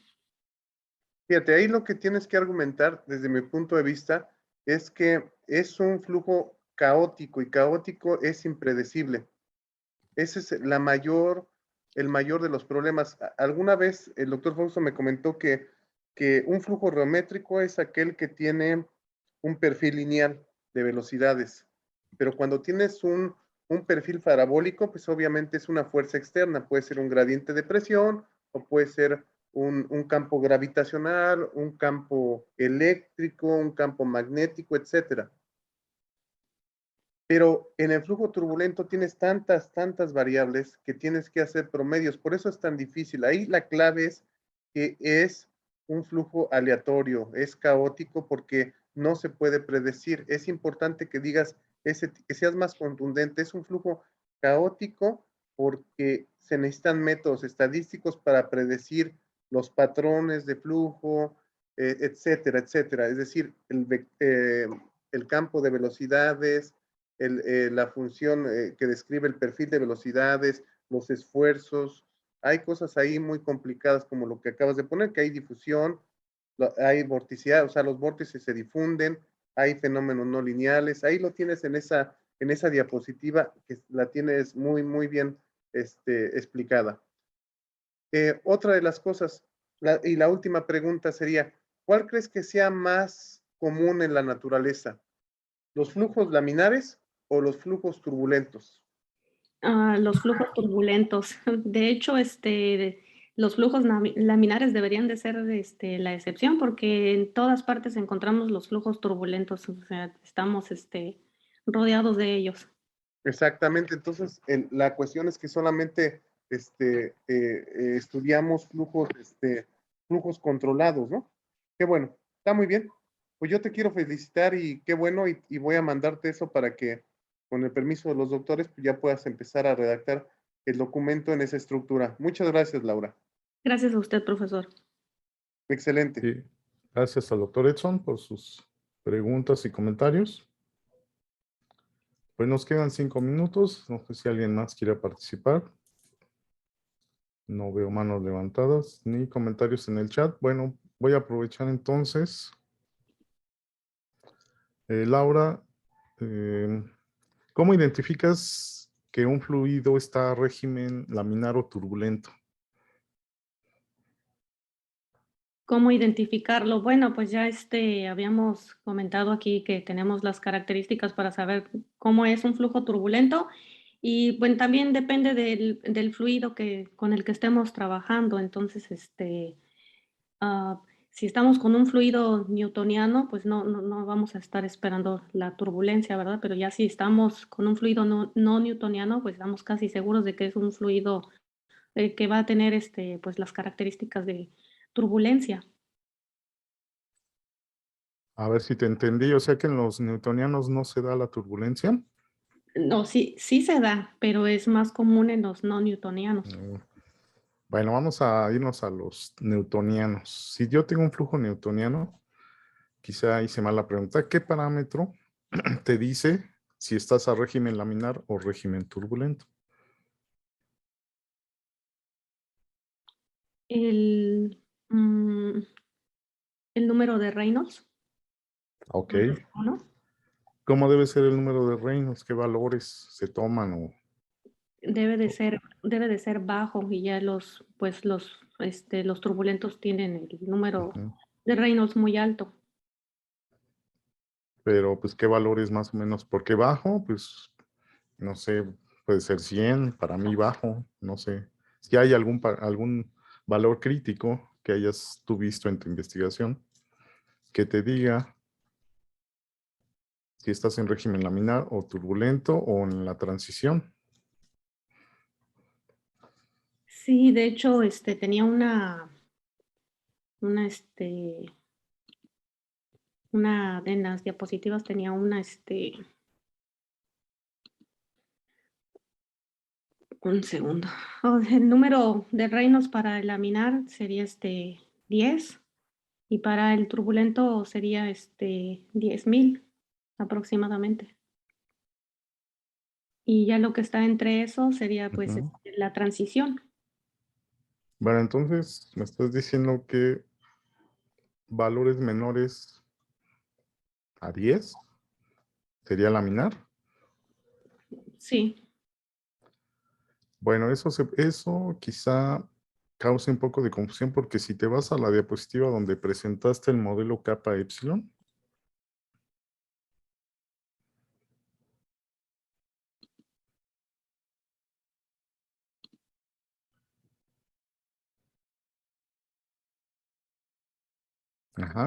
Speaker 4: Fíjate, ahí lo que tienes que argumentar desde mi punto de vista es que es un flujo caótico y caótico es impredecible. Ese es el mayor de los problemas. Alguna vez el doctor Fausto me comentó que un flujo geométrico es aquel que tiene un perfil lineal de velocidades, pero cuando tienes un perfil parabólico, pues obviamente es una fuerza externa, puede ser un gradiente de presión o puede ser un campo gravitacional, un campo eléctrico, un campo magnético, etcétera. Pero en el flujo turbulento tienes tantas variables que tienes que hacer promedios. Por eso es tan difícil. Ahí la clave es que es un flujo aleatorio, es caótico porque no se puede predecir. Es importante que digas, que seas más contundente. Es un flujo caótico porque se necesitan métodos estadísticos para predecir los patrones de flujo, etcétera, etcétera. Es decir, el campo de velocidades, la función que describe el perfil de velocidades, los esfuerzos. Hay cosas ahí muy complicadas como lo que acabas de poner, que hay difusión, hay vorticidad, o sea, los vórtices se difunden, hay fenómenos no lineales. Ahí lo tienes en esa diapositiva que la tienes muy, muy bien explicada. Otra de las cosas, y la última pregunta sería, ¿cuál crees que sea más común en la naturaleza? ¿Los flujos laminares o los flujos turbulentos?
Speaker 2: Los flujos turbulentos. De hecho, los flujos laminares deberían de ser la excepción porque en todas partes encontramos los flujos turbulentos, o sea, estamos rodeados de ellos.
Speaker 4: Exactamente, entonces la cuestión es que solamente estudiamos flujos controlados, ¿no? Qué bueno, está muy bien. Pues yo te quiero felicitar y qué bueno, y voy a mandarte eso para que, con el permiso de los doctores, pues ya puedas empezar a redactar el documento en esa estructura. Muchas gracias, Laura.
Speaker 2: Gracias a usted, profesor.
Speaker 4: Excelente.
Speaker 1: Sí. Gracias al doctor Edson por sus preguntas y comentarios. Pues nos quedan 5 minutos. No sé si alguien más quiere participar. No veo manos levantadas ni comentarios en el chat. Bueno, voy a aprovechar entonces. Laura, ¿cómo identificas que un fluido está a régimen laminar o turbulento?
Speaker 2: ¿Cómo identificarlo? Bueno, pues ya habíamos comentado aquí que tenemos las características para saber cómo es un flujo turbulento y bueno, también depende del fluido con el que estemos trabajando. Entonces, si estamos con un fluido newtoniano, pues no vamos a estar esperando la turbulencia, ¿verdad? Pero ya si estamos con un fluido no newtoniano, pues estamos casi seguros de que es un fluido que va a tener pues las características de turbulencia.
Speaker 1: A ver si te entendí. O sea que en los newtonianos no se da la turbulencia.
Speaker 2: No, sí se da, pero es más común en los no newtonianos.
Speaker 1: Bueno, vamos a irnos a los newtonianos. Si yo tengo un flujo newtoniano, quizá hice mal la pregunta. ¿Qué parámetro te dice si estás a régimen laminar o régimen turbulento?
Speaker 2: El, mm, el número de Reynolds,
Speaker 1: Ok.
Speaker 2: ¿no?
Speaker 1: ¿Cómo debe ser el número de Reynolds? ¿Qué valores se toman?
Speaker 2: Debe de ser bajo y ya los turbulentos tienen el número
Speaker 1: Ujú.
Speaker 2: de Reynolds muy alto.
Speaker 1: Pero, pues, ¿qué valores más o menos? Porque bajo, pues, no sé, puede ser 100, para mí bajo, no sé. Si hay algún valor crítico que hayas tú visto en tu investigación que te diga si estás en régimen laminar o turbulento o en la transición.
Speaker 2: Sí, de hecho, tenía una, en las diapositivas tenía un segundo. El número de Reynolds para el laminar sería 10 y para el turbulento sería 10,000 aproximadamente. Y ya lo que está entre eso sería pues
Speaker 1: Ujú.
Speaker 2: la transición.
Speaker 1: Bueno, entonces me estás diciendo que valores menores a 10 sería laminar.
Speaker 2: Sí,
Speaker 1: Bueno, eso quizá cause un poco de confusión porque si te vas a la diapositiva donde presentaste el modelo kappa epsilon,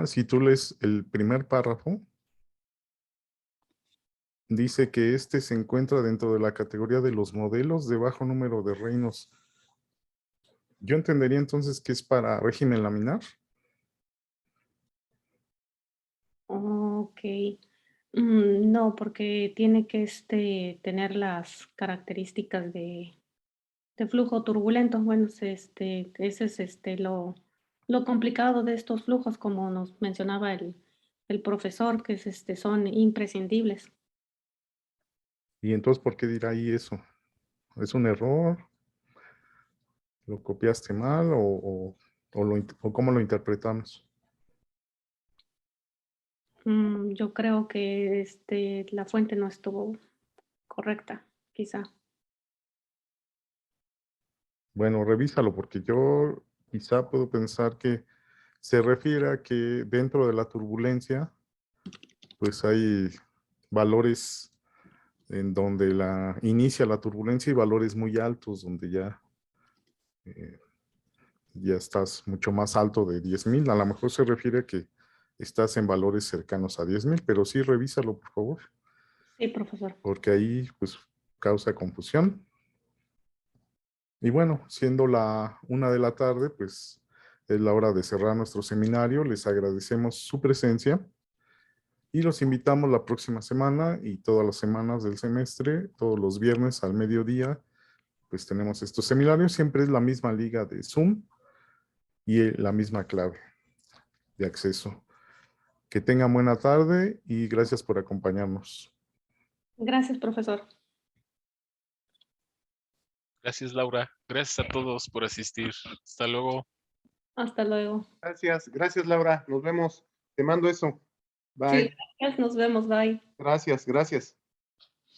Speaker 1: si tú lees el primer párrafo, dice que este se encuentra dentro de la categoría de los modelos de bajo número de Reynolds. Yo entendería entonces que es para régimen laminar.
Speaker 2: ok. No, porque tiene que tener las características de flujo turbulento. Bueno, ese es lo complicado de estos flujos, como nos mencionaba el profesor, que son imprescindibles.
Speaker 1: Y entonces, ¿por qué dirá ahí eso? ¿Es un error? ¿Lo copiaste mal o cómo lo interpretamos?
Speaker 2: Yo creo que la fuente no estuvo correcta, quizá.
Speaker 1: Bueno, revísalo porque yo quizá puedo pensar que se refiere a que dentro de la turbulencia, pues hay valores en donde inicia la turbulencia y valores muy altos donde eh, ya estás mucho más alto de 10,000. A lo mejor se refiere a que estás en valores cercanos a 10,000, pero sí revísalo, por favor,
Speaker 2: Sí, profesor.
Speaker 1: porque ahí pues causa confusión. Y bueno, siendo la 1 de la tarde, pues es la hora de cerrar nuestro seminario. Les agradecemos su presencia y los invitamos la próxima semana y todas las semanas del semestre, todos los viernes al mediodía, pues tenemos estos seminarios. Siempre es la misma liga de Zoom y la misma clave de acceso. Que tengan buena tarde y gracias por acompañarnos.
Speaker 2: Gracias, profesor.
Speaker 3: Gracias, Laura. Gracias a todos por asistir. Hasta luego.
Speaker 2: Hasta luego.
Speaker 4: Gracias, Laura. Nos vemos. Te mando eso.
Speaker 2: Sí,
Speaker 4: Bye.
Speaker 2: gracias. Nos vemos. Bye.
Speaker 4: Gracias.